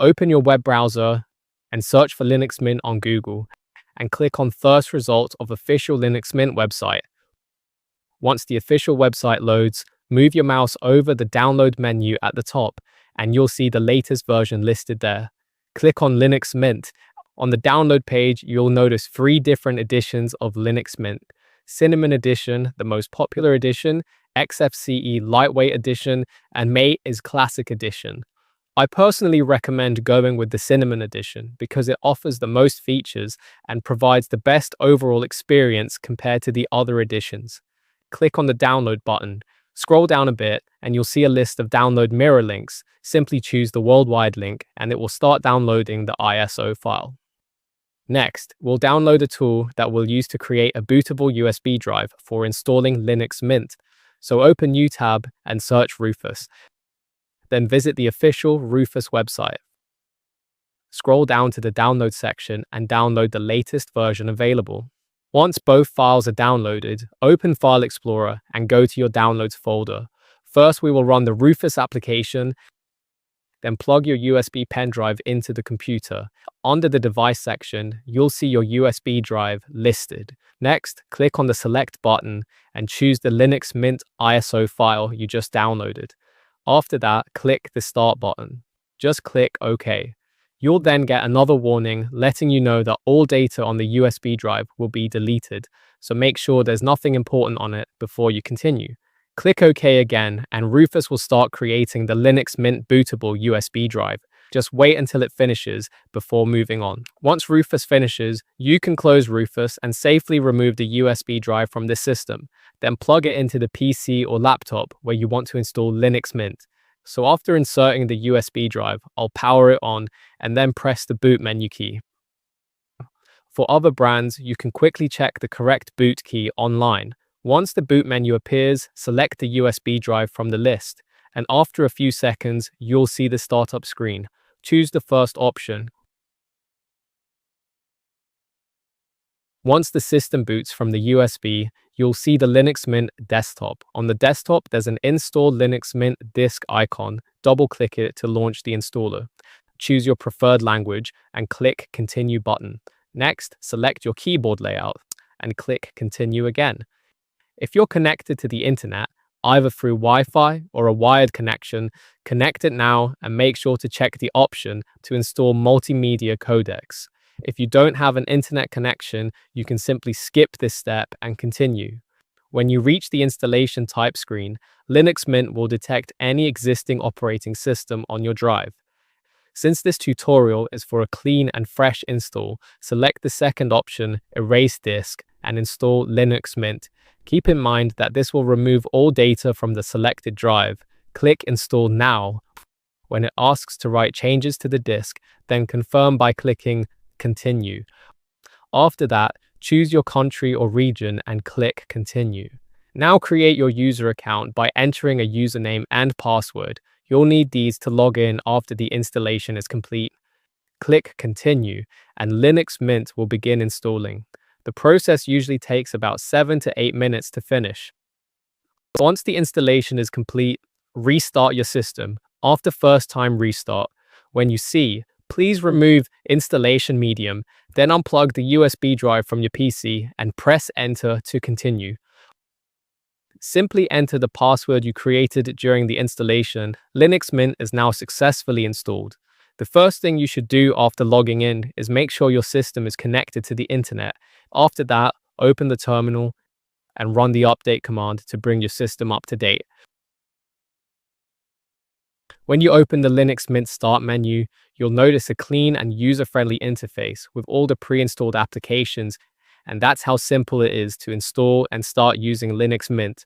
Open your web browser and search for Linux Mint on Google and click on first result of official Linux Mint website. Once the official website loads, move your mouse over the download menu at the top and you'll see the latest version listed there. Click on Linux Mint. On the download page, you'll notice 3 different editions of Linux Mint. Cinnamon Edition, the most popular edition, XFCE Lightweight Edition, and Mate is Classic Edition. I personally recommend going with the Cinnamon Edition because it offers the most features and provides the best overall experience compared to the other editions. Click on the download button. Scroll down a bit and you'll see a list of download mirror links. Simply choose the worldwide link and it will start downloading the ISO file. Next, we'll download a tool that we'll use to create a bootable USB drive for installing Linux Mint. So open New tab and search Rufus. Then visit the official Rufus website. Scroll down to the download section and download the latest version available. Once both files are downloaded, open File Explorer and go to your Downloads folder. First, we will run the Rufus application, then plug your USB pen drive into the computer. Under the Device section, you'll see your USB drive listed. Next, click on the Select button and choose the Linux Mint ISO file you just downloaded. After that, click the Start button. Just click OK. You'll then get another warning letting you know that all data on the USB drive will be deleted, so make sure there's nothing important on it before you continue. Click OK again, and Rufus will start creating the Linux Mint bootable USB drive. Just wait until it finishes before moving on. Once Rufus finishes, you can close Rufus and safely remove the USB drive from the system. Then plug it into the PC or laptop where you want to install Linux Mint. So after inserting the USB drive, I'll power it on and then press the boot menu key. For other brands, you can quickly check the correct boot key online. Once the boot menu appears, select the USB drive from the list, and after a few seconds, you'll see the startup screen. Choose the first option. Once the system boots from the USB, you'll see the Linux Mint desktop. On the desktop, there's an Install Linux Mint disk icon. Double-click it to launch the installer. Choose your preferred language and click Continue button. Next, select your keyboard layout and click Continue again. If you're connected to the internet, either through Wi-Fi or a wired connection, connect it now and make sure to check the option to install multimedia codecs. If you don't have an internet connection, you can simply skip this step and continue. When you reach the installation type screen, Linux Mint will detect any existing operating system on your drive. Since this tutorial is for a clean and fresh install, select the second option, Erase Disk, and install Linux Mint. Keep in mind that this will remove all data from the selected drive. Click Install Now. When it asks to write changes to the disk, then confirm by clicking Continue. After that, choose your country or region and click Continue. Now create your user account by entering a username and password. You'll need these to log in after the installation is complete. Click Continue, and Linux Mint will begin installing. The process usually takes about 7 to 8 minutes to finish. Once the installation is complete, restart your system. After first time restart, when you see, please remove installation medium, then unplug the USB drive from your PC and press Enter to continue. Simply enter the password you created during the installation. Linux Mint is now successfully installed. The first thing you should do after logging in is make sure your system is connected to the internet. After that, open the terminal and run the update command to bring your system up to date. When you open the Linux Mint Start menu, you'll notice a clean and user-friendly interface with all the pre-installed applications, and that's how simple it is to install and start using Linux Mint.